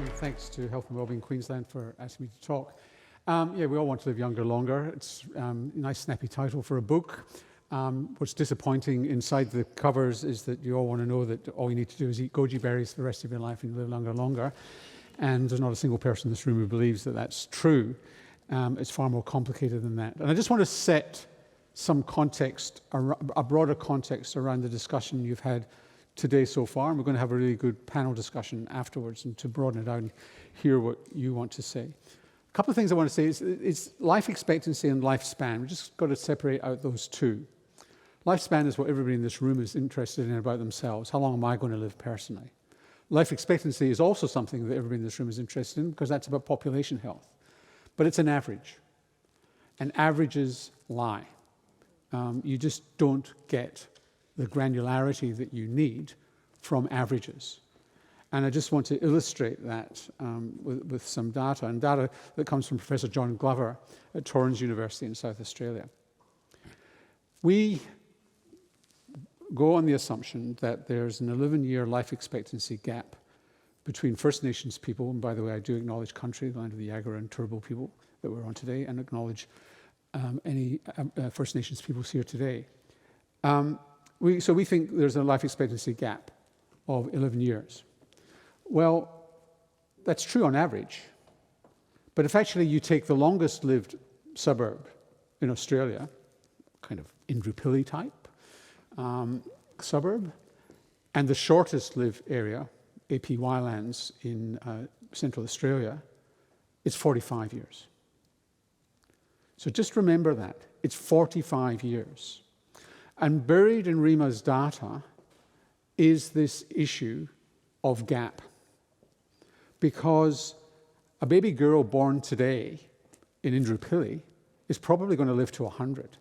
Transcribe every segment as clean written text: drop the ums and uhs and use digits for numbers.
and thanks to Health and Wellbeing Queensland for asking me to talk. Yeah, we all want to live younger, longer. It's a nice, snappy title for a book. What's disappointing inside the covers is that you all want to know that all you need to do is eat goji berries for the rest of your life and you live longer, longer. And there's not a single person in this room who believes that that's true. It's far more complicated than that. And I just want to set some context, a broader context around the discussion you've had today so far, and we're going to have a really good panel discussion afterwards and to broaden it out and hear what you want to say. A couple of things I want to say is life expectancy and lifespan. We've just got to separate out those two. Lifespan is what everybody in this room is interested in about themselves. How long am I going to live personally? Life expectancy is also something that everybody in this room is interested in because that's about population health. But it's an average. And averages lie. You just don't get the granularity that you need from averages. And I just want to illustrate that with some data, and data that comes from Professor John Glover at Torrens University in South Australia. We go on the assumption that there's an 11-year life expectancy gap between First Nations people, and by the way, I do acknowledge country, the land of the Yagara and Turrbal people that we're on today, and acknowledge any First Nations peoples here today. So we think there's a life expectancy gap of 11 years. Well, that's true on average. But if actually you take the longest lived suburb in Australia, kind of Indooroopilly type suburb, and the shortest lived area, APY lands in Central Australia, it's 45 years. So just remember that. It's 45 years. And buried in Rima's data is this issue of gap. Because a baby girl born today in Indooroopilly is probably going to live to 100.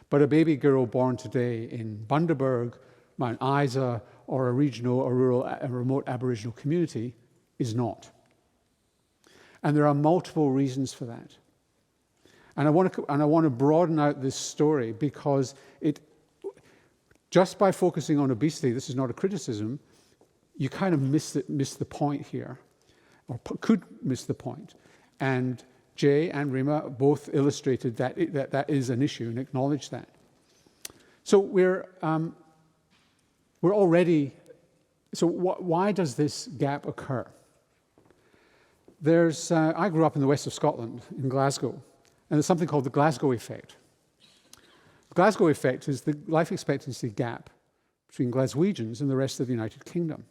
But a baby girl born today in Bundaberg, Mount Isa, or a regional or rural, a remote Aboriginal community is not. And there are multiple reasons for that. And I want to broaden out this story because just by focusing on obesity, this is not a criticism, you kind of miss the point here, or could miss the point. And Jay and Rima both illustrated that that is an issue and acknowledged that. So we're already. So why does this gap occur? I grew up in the west of Scotland, in Glasgow. And there's something called the Glasgow effect. The Glasgow effect is the life expectancy gap between Glaswegians and the rest of the United Kingdom.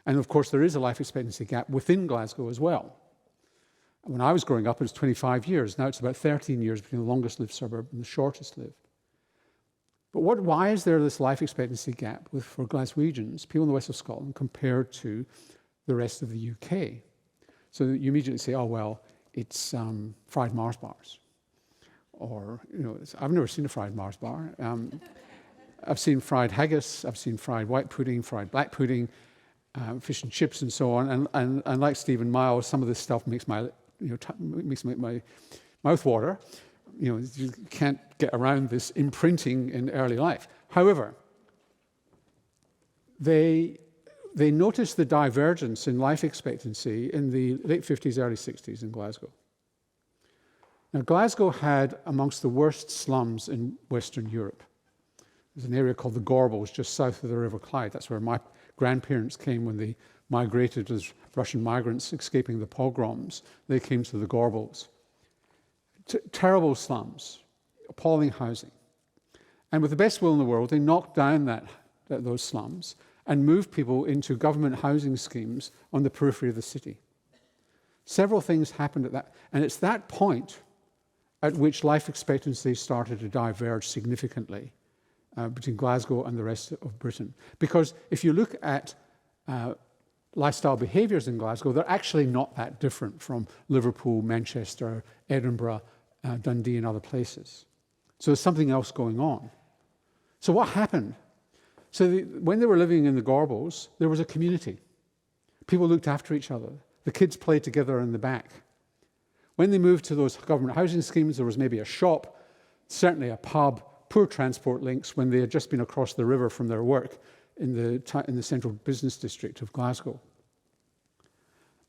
And of course, there is a life expectancy gap within Glasgow as well. When I was growing up, it was 25 years. Now it's about 13 years between the longest lived suburb and the shortest lived. But why is there this life expectancy gap for Glaswegians, people in the west of Scotland, compared to the rest of the UK? So you immediately say, oh, well, it's fried Mars bars. Or, I've never seen a fried Mars bar. I've seen fried haggis, I've seen fried white pudding, fried black pudding, fish and chips, and so on. And like Stephen Miles, some of this stuff makes my mouth water. You can't get around this imprinting in early life. However, they noticed the divergence in life expectancy in the late 50s, early 60s in Glasgow. Now, Glasgow had amongst the worst slums in Western Europe. There's an area called the Gorbals, just south of the River Clyde. That's where my grandparents came when they migrated as Russian migrants escaping the pogroms. They came to the Gorbals. Terrible slums, appalling housing. And with the best will in the world, they knocked down those slums and moved people into government housing schemes on the periphery of the city. Several things happened at that, and it's that point at which life expectancy started to diverge significantly between Glasgow and the rest of Britain. Because if you look at lifestyle behaviours in Glasgow, they're actually not that different from Liverpool, Manchester, Edinburgh, Dundee, and other places. So there's something else going on. So what happened? So when they were living in the Gorbals, there was a community. People looked after each other. The kids played together in the back. When they moved to those government housing schemes, there was maybe a shop, certainly a pub, poor transport links when they had just been across the river from their work in the central business district of Glasgow.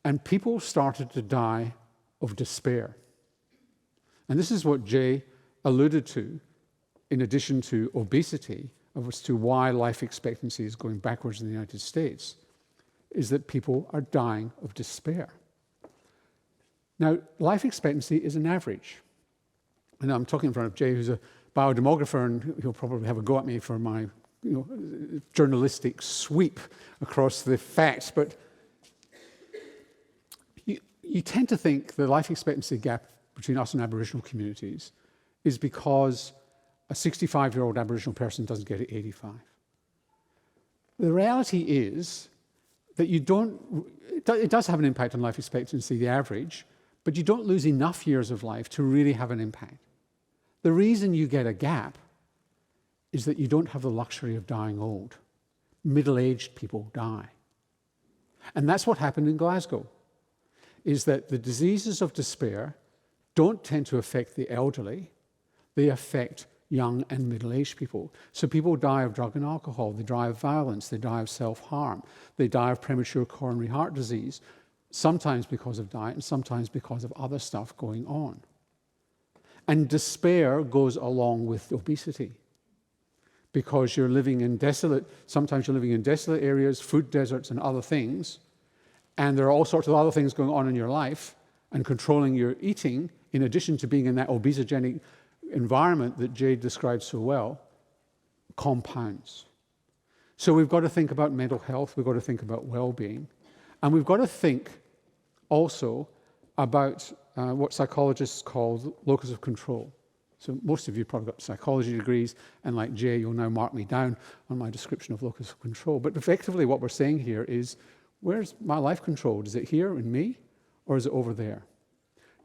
And people started to die of despair. And this is what Jay alluded to, in addition to obesity, as to why life expectancy is going backwards in the United States, is that people are dying of despair. Now, life expectancy is an average. And I'm talking in front of Jay, who's a biodemographer, and he'll probably have a go at me for my journalistic sweep across the facts. But you tend to think the life expectancy gap between us and Aboriginal communities is because a 65-year-old Aboriginal person doesn't get to 85. The reality is that it does have an impact on life expectancy, the average, but you don't lose enough years of life to really have an impact. The reason you get a gap is that you don't have the luxury of dying old. Middle-aged people die. And that's what happened in Glasgow, is that the diseases of despair don't tend to affect the elderly, they affect young and middle-aged people. So people die of drug and alcohol, they die of violence, they die of self-harm, they die of premature coronary heart disease, sometimes because of diet and sometimes because of other stuff going on. And despair goes along with obesity because you're living in sometimes you're living in desolate areas, food deserts and other things, and there are all sorts of other things going on in your life, and controlling your eating, in addition to being in that obesogenic environment that Jade described so well, compounds. So we've got to think about mental health, we've got to think about well-being, and we've got to think also about what psychologists call locus of control. So most of you probably got psychology degrees, and like Jay, you'll now mark me down on my description of locus of control. But effectively what we're saying here is, where's my life controlled? Is it here in me, or is it over there?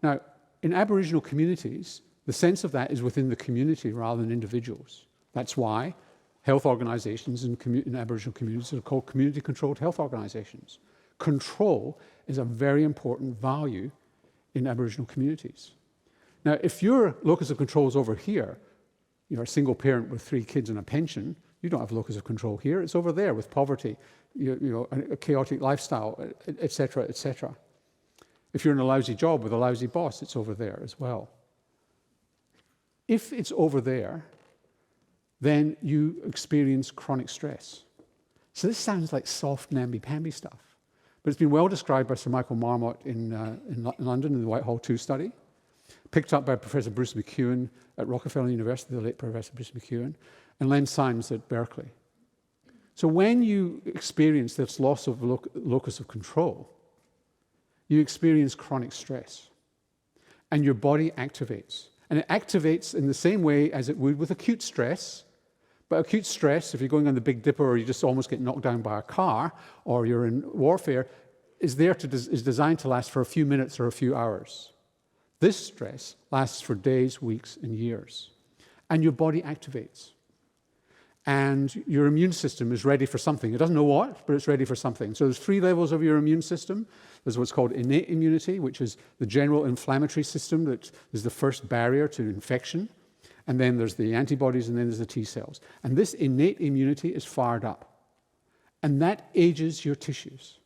Now, in Aboriginal communities, the sense of that is within the community rather than individuals. That's why health organisations in Aboriginal communities are called community-controlled health organisations. Control is a very important value in Aboriginal communities. Now, if your locus of control is over here, you're a single parent with 3 kids and a pension, you don't have locus of control here, it's over there with poverty, a chaotic lifestyle, etc., etc. If you're in a lousy job with a lousy boss, it's over there as well. If it's over there, then you experience chronic stress. So this sounds like soft, namby-pamby stuff. But it's been well described by Sir Michael Marmot in London in the Whitehall 2 study, picked up by Professor Bruce McEwen at Rockefeller University, the late Professor Bruce McEwen, and Len Symes at Berkeley. So when you experience this loss of locus of control, you experience chronic stress, and your body activates. And it activates in the same way as it would with acute stress. But acute stress, if you're going on the Big Dipper or you just almost get knocked down by a car or you're in warfare, is designed to last for a few minutes or a few hours. This stress lasts for days, weeks, and years. And your body activates. And your immune system is ready for something. It doesn't know what, but it's ready for something. So there's 3 levels of your immune system. There's what's called innate immunity, which is the general inflammatory system that is the first barrier to infection. And then there's the antibodies, and then there's the T cells. And this innate immunity is fired up. And that ages your tissues.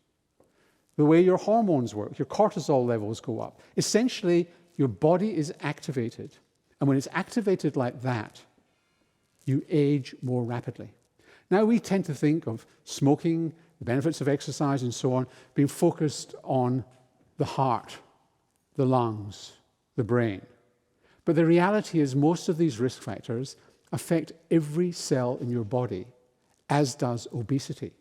The way your hormones work, your cortisol levels go up. Essentially, your body is activated. And when it's activated like that, you age more rapidly. Now, we tend to think of smoking, the benefits of exercise, and so on, being focused on the heart, the lungs, the brain. But the reality is most of these risk factors affect every cell in your body, as does obesity.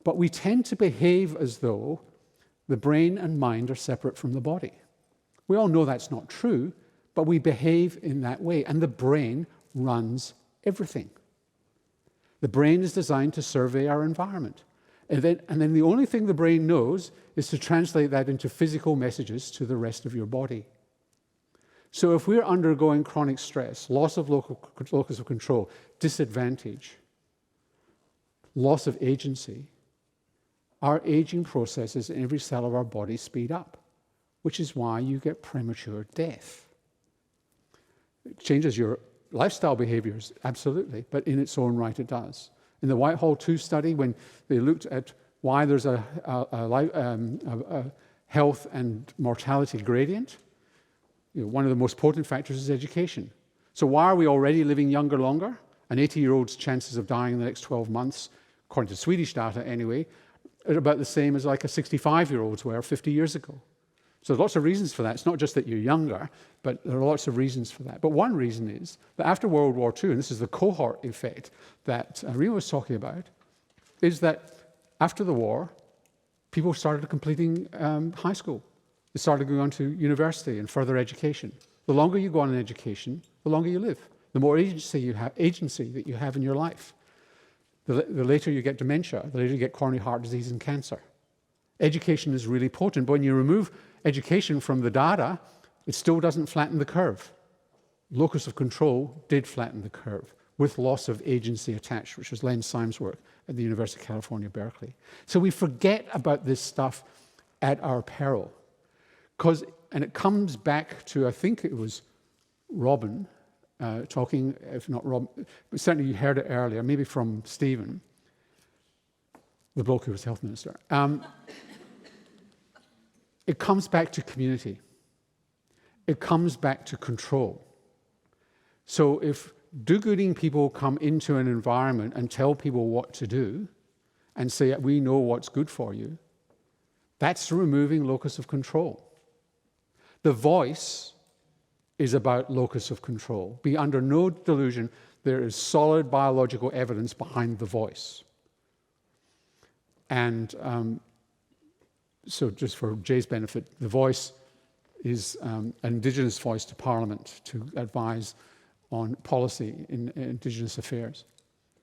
But we tend to behave as though the brain and mind are separate from the body. We all know that's not true, but we behave in that way, and the brain runs everything. The brain is designed to survey our environment. And then the only thing the brain knows is to translate that into physical messages to the rest of your body. So if we're undergoing chronic stress, loss of locus of control, disadvantage, loss of agency, our aging processes in every cell of our body speed up, which is why you get premature death. It changes your lifestyle behaviors, absolutely, but in its own right it does. In the Whitehall 2 study, when they looked at why there's a health and mortality gradient. One of the most potent factors is education. So why are we already living younger longer? An 80-year-old's chances of dying in the next 12 months, according to Swedish data anyway, are about the same as like a 65-year-old's were 50 years ago. So there's lots of reasons for that. It's not just that you're younger, but there are lots of reasons for that. But one reason is that after World War II, and this is the cohort effect that Rima was talking about, is that after the war, people started completing high school. They started going on to university and further education. The longer you go on in education, the longer you live. The more agency that you have in your life. The later you get dementia, the later you get coronary heart disease and cancer. Education is really potent, but when you remove education from the data, it still doesn't flatten the curve. Locus of control did flatten the curve with loss of agency attached, which was Len Symes' work at the University of California, Berkeley. So we forget about this stuff at our peril. And it comes back to, I think it was Robin talking, if not Rob, certainly you heard it earlier, maybe from Stephen, the bloke who was health minister. It comes back to community. It comes back to control. So if do-gooding people come into an environment and tell people what to do and say, we know what's good for you, that's removing locus of control. The voice is about locus of control. Be under no delusion, there is solid biological evidence behind the voice. And so just for Jay's benefit, the voice is an Indigenous voice to Parliament to advise on policy in Indigenous affairs.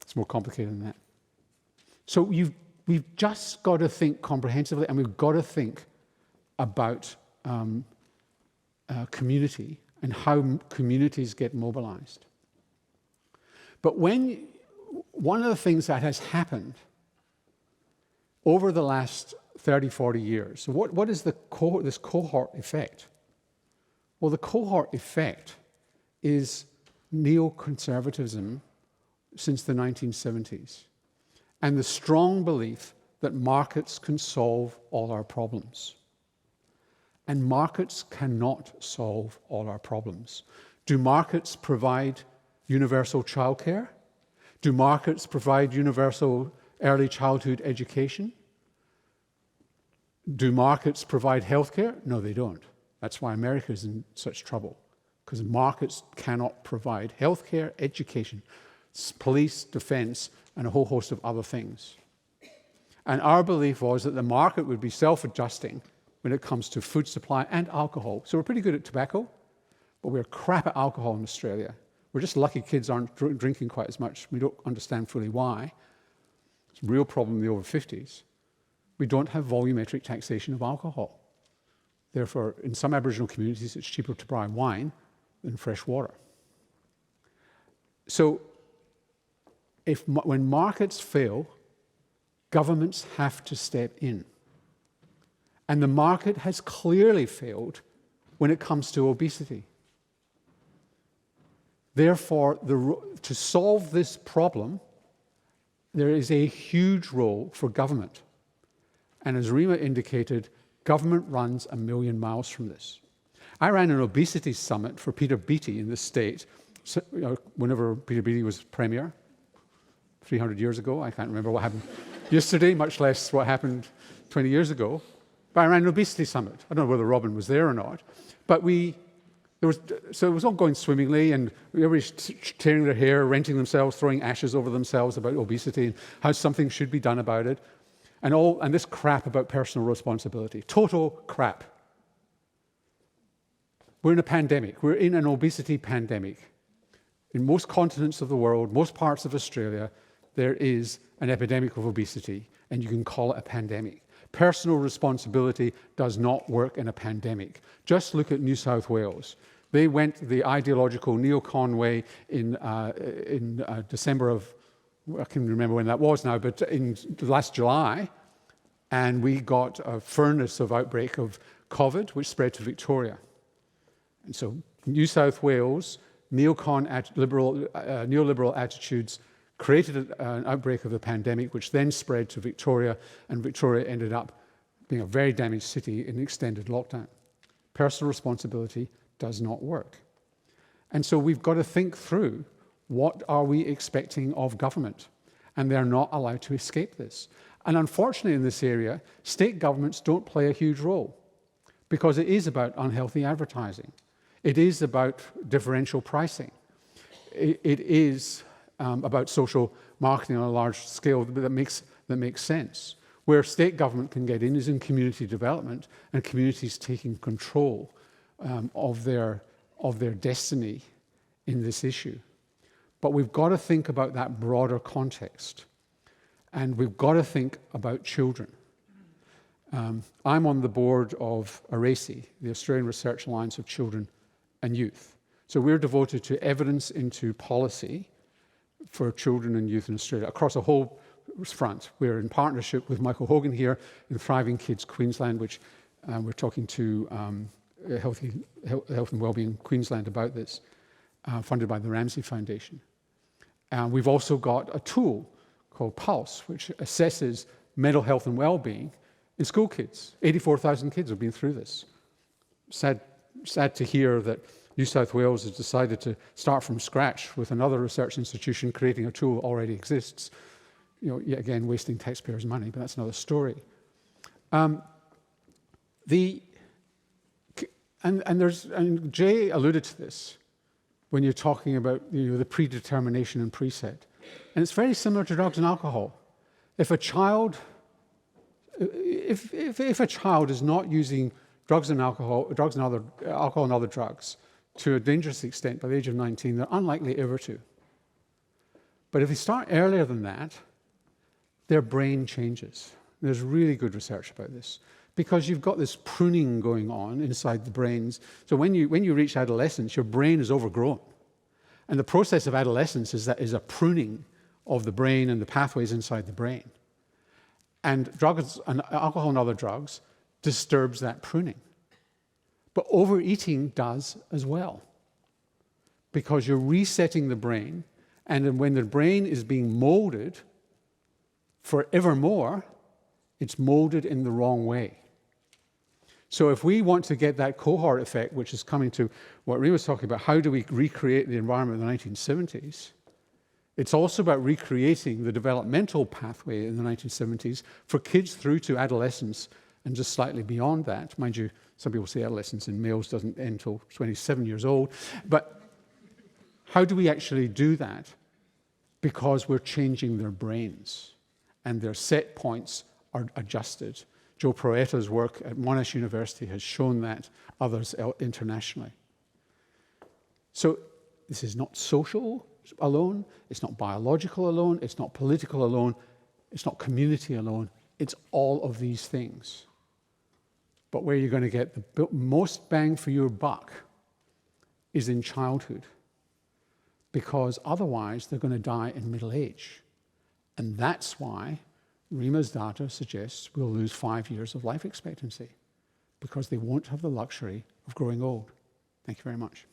It's more complicated than that. So we've just got to think comprehensively, and we've got to think about community and how communities get mobilized. But one of the things that has happened over the last 30, 40 years, so what is this cohort effect? Well, the cohort effect is neoconservatism since the 1970s, and the strong belief that markets can solve all our problems. And markets cannot solve all our problems. Do markets provide universal childcare? Do markets provide universal early childhood education? Do markets provide healthcare? No, they don't. That's why America is in such trouble, because markets cannot provide healthcare, education, police, defense, and a whole host of other things. And our belief was that the market would be self-adjusting when it comes to food supply and alcohol. So we're pretty good at tobacco, but we're crap at alcohol in Australia. We're just lucky kids aren't drinking quite as much. We don't understand fully why. It's a real problem in the over 50s. We don't have volumetric taxation of alcohol. Therefore, in some Aboriginal communities, it's cheaper to buy wine than fresh water. So when markets fail, governments have to step in. And the market has clearly failed when it comes to obesity. Therefore, to solve this problem, there is a huge role for government. And as Rima indicated, government runs a million miles from this. I ran an obesity summit for Peter Beattie in the state, whenever Peter Beattie was Premier, 300 years ago. I can't remember what happened yesterday, much less what happened 20 years ago. But I ran an obesity summit. I don't know whether Robin was there or not. But so it was all going swimmingly, and everybody's tearing their hair, renting themselves, throwing ashes over themselves about obesity and how something should be done about it. And this crap about personal responsibility. Total crap. We're in a pandemic. We're in an obesity pandemic. In most continents of the world, most parts of Australia, there is an epidemic of obesity, and you can call it a pandemic. Personal responsibility does not work in a pandemic. Just look at New South Wales. They went the ideological neocon way in December of, I can't remember when that was now, but in last July, and we got a furnace of outbreak of COVID, which spread to Victoria. And so New South Wales, neoliberal attitudes created an outbreak of the pandemic, which then spread to Victoria, and Victoria ended up being a very damaged city in extended lockdown. Personal responsibility does not work. And so we've got to think through, what are we expecting of government? And they're not allowed to escape this. And unfortunately in this area, state governments don't play a huge role, because it is about unhealthy advertising. It is about differential pricing. It is about social marketing on a large scale that makes sense. Where state government can get in is in community development and communities taking control of their destiny in this issue. But we've got to think about that broader context, and we've got to think about children. I'm on the board of ARACI, the Australian Research Alliance of Children and Youth. So we're devoted to evidence into policy for children and youth in Australia across a whole front. We're in partnership with Michael Hogan here in Thriving Kids Queensland, which we're talking to Health and Wellbeing Queensland about this, funded by the Ramsay Foundation. We've also got a tool called Pulse, which assesses mental health and well-being in school kids. 84,000 kids have been through this. Sad to hear that New South Wales has decided to start from scratch with another research institution creating a tool that already exists. You know, yet again, wasting taxpayers' money, but that's another story. And Jay alluded to this when you're talking about the predetermination and preset. And it's very similar to drugs and alcohol. If a child is not using drugs and alcohol and other drugs to a dangerous extent by the age of 19, they're unlikely ever to. But if they start earlier than that, their brain changes. There's really good research about this, because you've got this pruning going on inside the brains. So when you reach adolescence, your brain is overgrown. And the process of adolescence is a pruning of the brain and the pathways inside the brain. And drugs and alcohol and other drugs disturbs that pruning. But overeating does as well, because you're resetting the brain, and when the brain is being molded forevermore, it's molded in the wrong way. So if we want to get that cohort effect, which is coming to what Ree was talking about, how do we recreate the environment of the 1970s? It's also about recreating the developmental pathway in the 1970s for kids through to adolescence and just slightly beyond that. Mind you, some people say adolescence in males doesn't end until 27 years old. But how do we actually do that? Because we're changing their brains and their set points are adjusted. Joe Proetta's work at Monash University has shown that, others internationally. So this is not social alone, it's not biological alone, it's not political alone, it's not community alone, it's all of these things. But where you're going to get the most bang for your buck is in childhood, because otherwise they're going to die in middle age. And that's why Rima's data suggests we'll lose 5 years of life expectancy, because they won't have the luxury of growing old. Thank you very much.